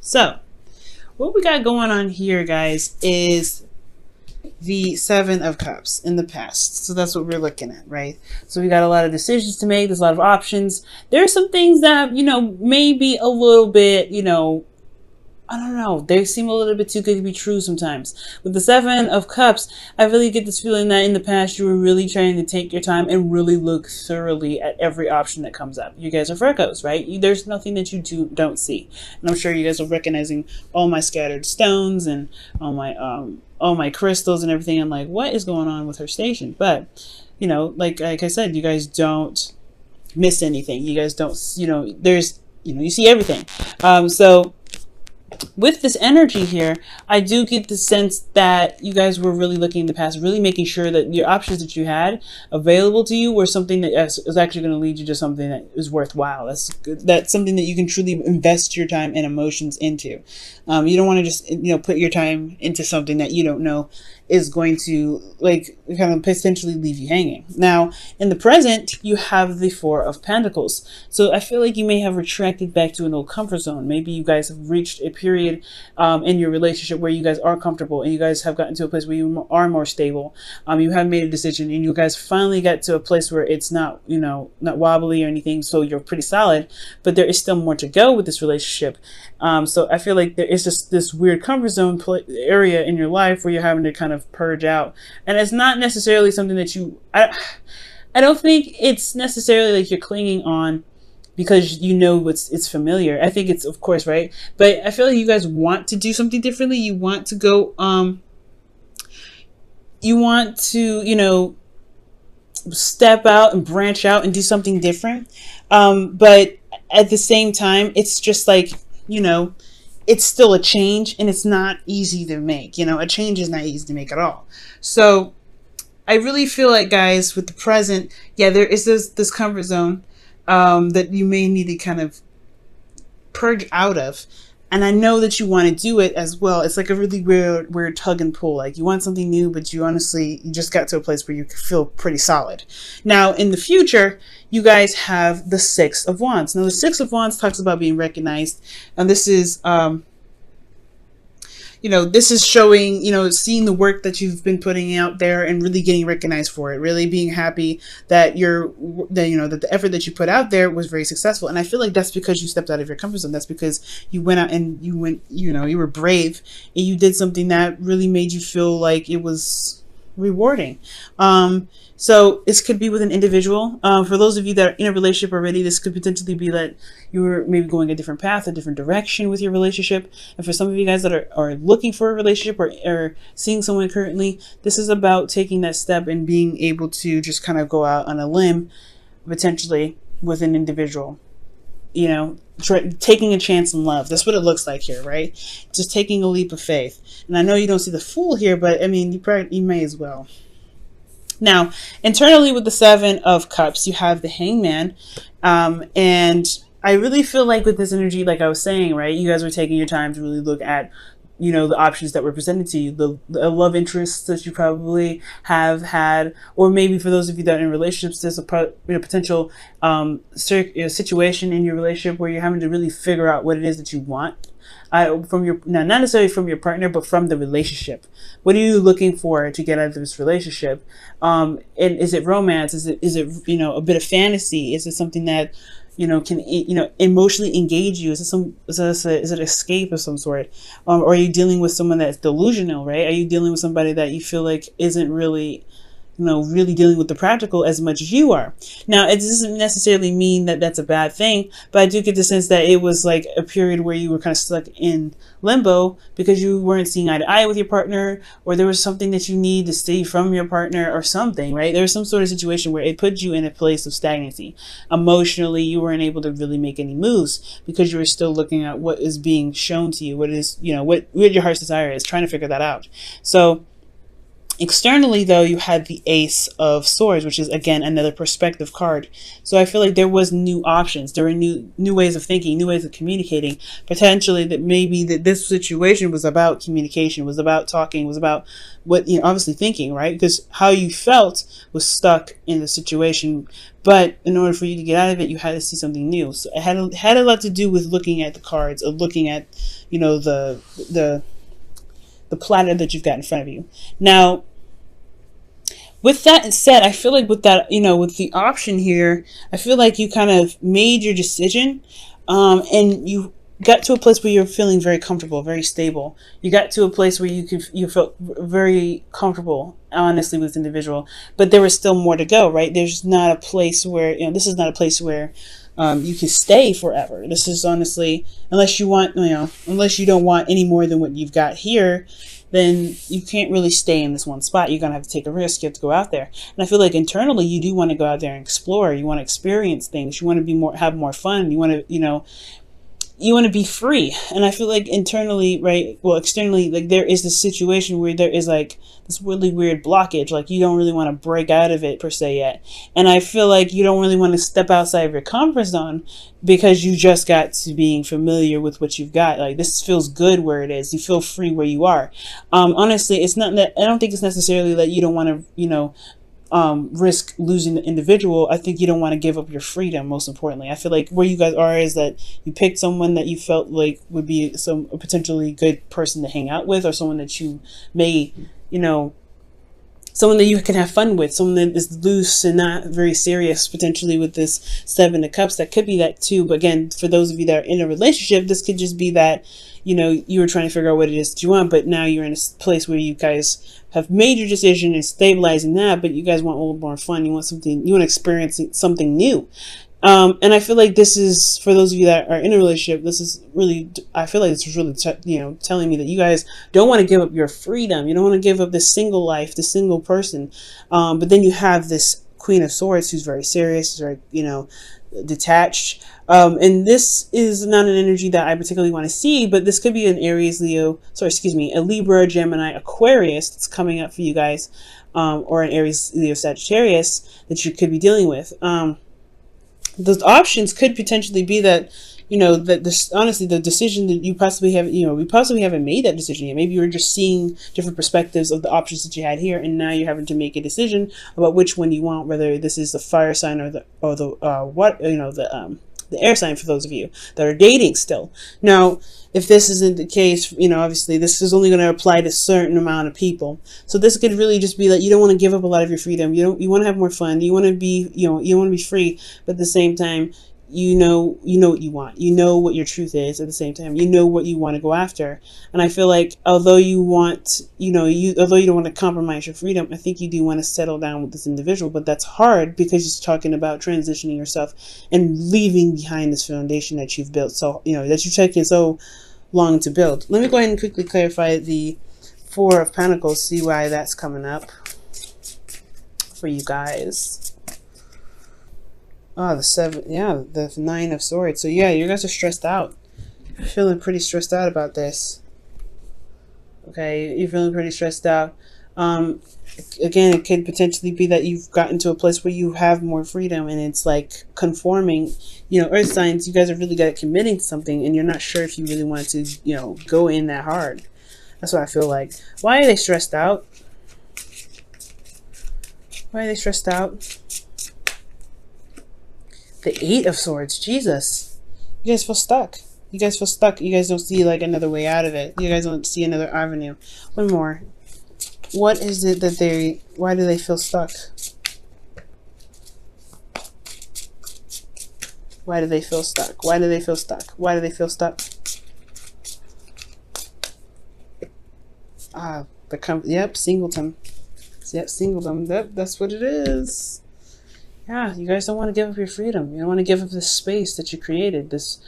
So, what we got going on here, guys, is the Seven of Cups in the past. So that's what we're looking at, right? So we got a lot of decisions to make. There's a lot of options. There are some things that, maybe a little bit, I don't know. They seem a little bit too good to be true sometimes. With the Seven of Cups, I really get this feeling that in the past you were really trying to take your time and really look thoroughly at every option that comes up. You guys are Virgos, right? There's nothing that you don't see. And I'm sure you guys are recognizing all my scattered stones and all my crystals and everything. I'm like, what is going on with her station? But, like I said, you guys don't miss anything. You guys don't, you see everything. So with this energy here, I do get the sense that you guys were really looking in the past, really making sure that your options that you had available to you were something that is actually going to lead you to something that is worthwhile. That's something that you can truly invest your time and emotions into. You don't want to just, put your time into something that you don't know is going to kind of potentially leave you hanging. Now, in the present, you have the Four of Pentacles. So I feel like you may have retracted back to an old comfort zone. Maybe you guys have reached a period in your relationship where you guys are comfortable and you guys have gotten to a place where you are more stable. You have made a decision and you guys finally got to a place where it's not wobbly or anything. So you're pretty solid, but there is still more to go with this relationship. So I feel like there is just this weird comfort zone area in your life where you're having to kind of purge out. And it's not necessarily something that I don't think it's necessarily like you're clinging on because it's familiar. I think it's, of course, right? But I feel like you guys want to do something differently. You want to go, you want to, step out and branch out and do something different. But at the same time, it's just like, it's still a change and it's not easy to make. A change is not easy to make at all. So I really feel like, guys, with the present, there is this comfort zone that you may need to kind of purge out of. And I know that you want to do it as well. It's like a really weird tug and pull. Like you want something new, but you just got to a place where you feel pretty solid. Now, in the future, you guys have the Six of Wands. Now, the Six of Wands talks about being recognized. And this is, this is showing, seeing the work that you've been putting out there and really getting recognized for it, really being happy that that the effort that you put out there was very successful. And I feel like that's because you stepped out of your comfort zone. That's because you went out and you were brave and you did something that really made you feel like it was rewarding. So this could be with an individual. For those of you that are in a relationship already, this could potentially be that you were maybe going a different path, a different direction with your relationship. And for some of you guys that are looking for a relationship or seeing someone currently, this is about taking that step and being able to just kind of go out on a limb, potentially with an individual. Taking a chance in love. That's what it looks like here, right? Just taking a leap of faith. And I know you don't see the Fool here, but I mean, you may as well. Now, internally with the Seven of Cups, you have the Hangman. And I really feel like with this energy, like I was saying, right, you guys were taking your time to really look at, the options that were presented to you, the love interests that you probably have had, or maybe for those of you that are in relationships, there's a potential situation in your relationship where you're having to really figure out what it is that you want. Not necessarily from your partner, but from the relationship. What are you looking for to get out of this relationship? And is it romance? Is it a bit of fantasy? Is it something that can emotionally engage you? Is it escape of some sort? Or are you dealing with someone that's delusional? Right? Are you dealing with somebody that you feel like isn't really really dealing with the practical as much as you are? Now, it doesn't necessarily mean that that's a bad thing, but I do get the sense that it was like a period where you were kind of stuck in limbo because you weren't seeing eye to eye with your partner, or there was something that you need to see from your partner or something, right? There was some sort of situation where it put you in a place of stagnancy. Emotionally, you weren't able to really make any moves because you were still looking at what is being shown to you, what is, what your heart's desire is, trying to figure that out. So Externally, though, you had the Ace of Swords, which is, again, another perspective card. So I feel like there was new options. There were new ways of thinking, new ways of communicating. Potentially that maybe that this situation was about communication, was about talking, was about what, obviously thinking, right? Because how you felt was stuck in the situation. But in order for you to get out of it, you had to see something new. So it had a lot to do with looking at the cards, or looking at, the platter that you've got in front of you. Now, with that said, I feel like with that, with the option here, I feel like you kind of made your decision, and you got to a place where you're feeling very comfortable, very stable. You got to a place where you felt very comfortable, honestly, with this individual, but there was still more to go, right? There's not a place where, this is not a place where you can stay forever. This is honestly, unless you don't want any more than what you've got here, then you can't really stay in this one spot. You're going to have to take a risk. You have to go out there. And I feel like internally, you do want to go out there and explore. You want to experience things. You want to have more fun. You want to, you want to be free. And I feel like internally, right, well, externally, like there is this situation where there is like this really weird blockage. Like you don't really want to break out of it per se yet. And I feel like you don't really want to step outside of your comfort zone because you just got to being familiar with what you've got. Like this feels good where it is. You feel free where you are. Honestly, it's not that, I don't think it's necessarily that you don't want to, risk losing the individual. I think you don't want to give up your freedom, most importantly. I feel like where you guys are is that you picked someone that you felt like would be a potentially good person to hang out with, or someone that you may, someone that you can have fun with, someone that is loose and not very serious, potentially with this Seven of Cups. That could be that too. But again, for those of you that are in a relationship, this could just be that, you were trying to figure out what it is that you want, but now you're in a place where you guys have made your decision and stabilizing that, but you guys want a little more fun. You want to experience something new. And I feel like this is, for those of you that are in a relationship, this is really, I feel like this is really, telling me that you guys don't want to give up your freedom. You don't want to give up this single life, this single person. But then you have this Queen of Swords who's very serious, very, detached. And this is not an energy that I particularly want to see, but this could be an Aries, a Libra, Gemini, Aquarius that's coming up for you guys, or an Aries, Leo, Sagittarius that you could be dealing with. Those options could potentially be that, honestly, the decision that you possibly have, we possibly haven't made that decision yet. Maybe you were just seeing different perspectives of the options that you had here, and now you're having to make a decision about which one you want, whether this is the fire sign or the air sign, for those of you that are dating still. Now, if this isn't the case, obviously this is only going to apply to a certain amount of people. So this could really just be that you don't want to give up a lot of your freedom. You want to have more fun. You want to be, you want to be free, but at the same time, you know what you want. You know what your truth is. At the same time, you know what you want to go after. And I feel like although you want, although you don't want to compromise your freedom, I think you do want to settle down with this individual. But that's hard because it's talking about transitioning yourself and leaving behind this foundation that you've built. So, that you've taken so long to build. Let me go ahead and quickly clarify the Four of Pentacles, see why that's coming up for you guys. Oh, the Nine of Swords. So yeah, you guys are stressed out. You're feeling pretty stressed out about this. Okay, you're feeling pretty stressed out. Again, it could potentially be that you've gotten to a place where you have more freedom and it's like conforming. Earth signs, you guys are really good at committing to something and you're not sure if you really want to, go in that hard. That's what I feel like. Why are they stressed out? Why are they stressed out? The Eight of Swords. Jesus. You guys feel stuck. You guys feel stuck. You guys don't see like another way out of it. You guys don't see another avenue. One more. What is it that why do they feel stuck? Why do they feel stuck? Why do they feel stuck? Why do they feel stuck? Yep, singleton. Yep, singleton. That's what it is. Yeah, you guys don't want to give up your freedom. You don't want to give up this space that you created, this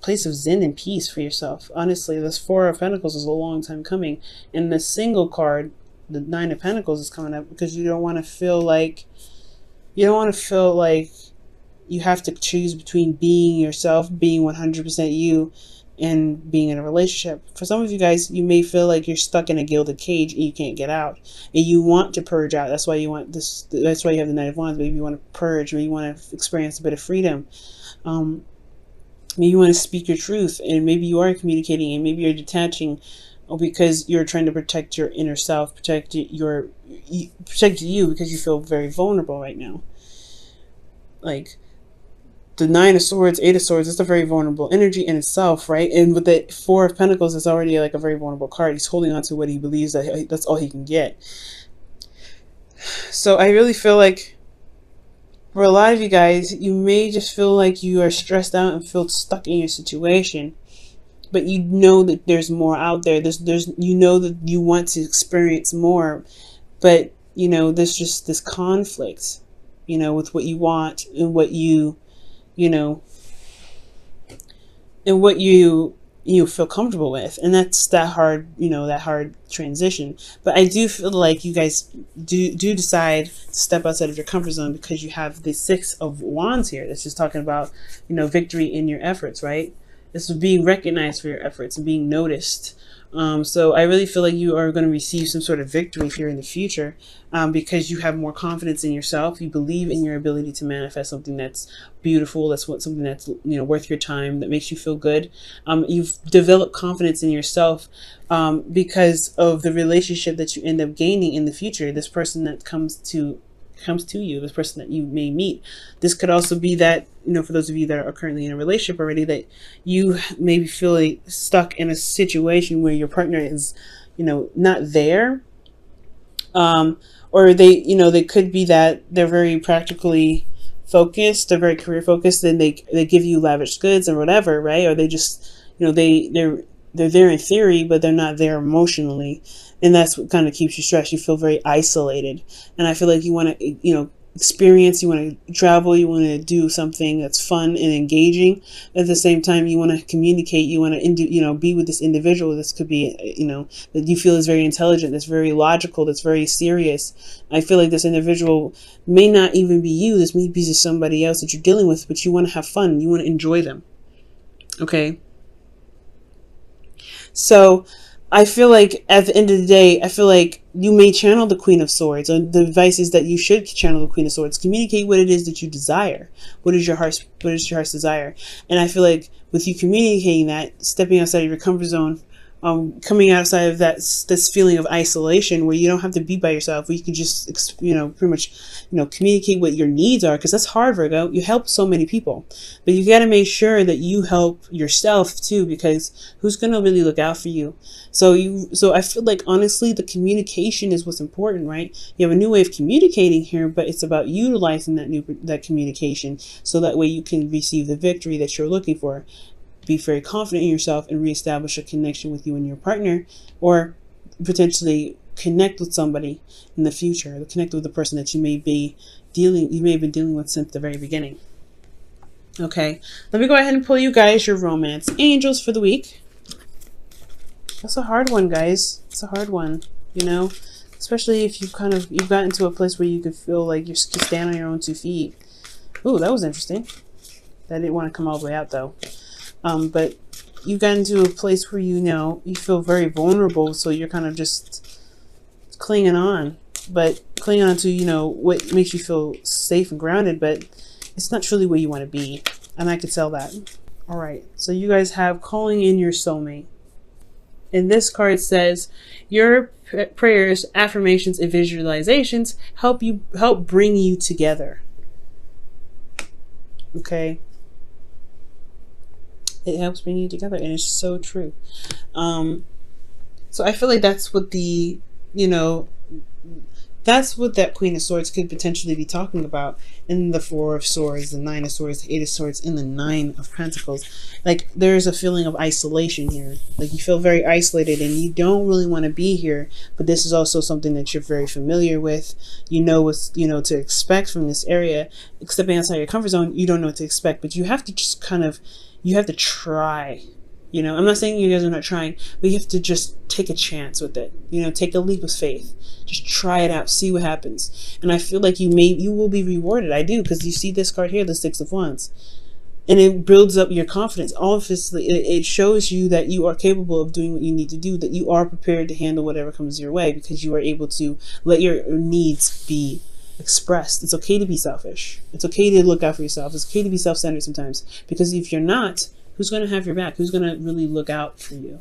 place of zen and peace for yourself. Honestly, this Four of Pentacles is a long time coming. And the single card, the Nine of Pentacles, is coming up because you don't want to feel like you have to choose between being yourself, being 100% you, and being in a relationship. For some of you guys, you may feel like you're stuck in a gilded cage and you can't get out, and you want to purge out. That's why you want this. That's why you have the Knight of Wands. Maybe you want to purge. Maybe you want to experience a bit of freedom. Maybe you want to speak your truth, and maybe you are communicating, and maybe you're detaching because you're trying to protect your inner self, protect you because you feel very vulnerable right now. Like the Nine of Swords, Eight of Swords, it's a very vulnerable energy in itself, right? And with the Four of Pentacles, it's already like a very vulnerable card. He's holding on to what he believes that that's all he can get. So I really feel like for a lot of you guys, you may just feel like you are stressed out and feel stuck in your situation. But you know that there's more out there. You know that you want to experience more, but you know there's just this conflict, you know, with what you want and what you know, and what you feel comfortable with, and that's that hard, you know, that hard transition. But I do feel like you guys do decide to step outside of your comfort zone because you have the Six of Wands here. That's just talking about, you know, victory in your efforts, right? This is being recognized for your efforts and being noticed. So I really feel like you are going to receive some sort of victory here in the future because you have more confidence in yourself. You believe in your ability to manifest something that's beautiful. Something that's, you know, worth your time, that makes you feel good. You've developed confidence in yourself because of the relationship that you end up gaining in the future. This person that comes to you, this person that you may meet. This could also be that, you know, for those of you that are currently in a relationship already, that you maybe feel like stuck in a situation where your partner is, you know, not there. Or they, you know, they could be that they're very practically focused, they're very career focused, and they give you lavish goods or whatever, right? Or they just, you know, they're there in theory, but they're not there emotionally. And that's what kind of keeps you stressed. You feel very isolated. And I feel like you want to, you know, experience, you want to travel, you want to do something that's fun and engaging. At the same time, you want to communicate, you want to, you know, be with this individual. This could be, you know, that you feel is very intelligent, that's very logical, that's very serious. I feel like this individual may not even be you. This may be just somebody else that you're dealing with, but you want to have fun. You want to enjoy them. Okay. So I feel like at the end of the day, I feel like you may channel the Queen of Swords, or the advice is that you should channel the Queen of Swords. Communicate what it is that you desire. What is your heart's desire? And I feel like with you communicating that, stepping outside of your comfort zone, coming outside of this feeling of isolation where you don't have to be by yourself, where you can just, you know, pretty much, you know, communicate what your needs are, because that's hard, Virgo. You help so many people, but you got to make sure that you help yourself too, because who's going to really look out for you? So I feel like honestly, the communication is what's important, right? You have a new way of communicating here, but it's about utilizing that communication so that way you can receive the victory that you're looking for. Be very confident in yourself and reestablish a connection with you and your partner, or potentially connect with somebody in the future, connect with the person that you may have been dealing with since the very beginning. Okay, let me go ahead and pull you guys your romance angels for the week. That's a hard one, guys. It's a hard one, you know, especially if you've gotten to a place where you can feel like you can stand on your own 2 feet. Ooh, that was interesting. That didn't want to come all the way out though. But you've gotten to a place where, you know, you feel very vulnerable, so you're kind of just clinging on to, you know, what makes you feel safe and grounded, but it's not truly where you want to be, and I could tell that. All right, so you guys have calling in your soulmate, and this card says your prayers, affirmations, and visualizations help bring you together. Okay. It helps bring you together, and it's so true. So I feel like that's what that's what that Queen of Swords could potentially be talking about in the Four of Swords, the Nine of Swords, the Eight of Swords, and the Nine of Pentacles. Like, there's a feeling of isolation here. Like, you feel very isolated and you don't really want to be here, but this is also something that you're very familiar with. You know what's, you know, to expect from this area. Stepping outside your comfort zone, you don't know what to expect, but you have to just you have to try. You know, I'm not saying you guys are not trying, but you have to just take a chance with it. You know, take a leap of faith. Just try it out, see what happens. And I feel like you will be rewarded. I do, because you see this card here, the Six of Wands. And it builds up your confidence. Obviously, it shows you that you are capable of doing what you need to do, that you are prepared to handle whatever comes your way, because you are able to let your needs be expressed. It's okay to be selfish. It's okay to look out for yourself. It's okay to be self-centered sometimes, because if you're not, who's going to have your back? Who's going to really look out for you?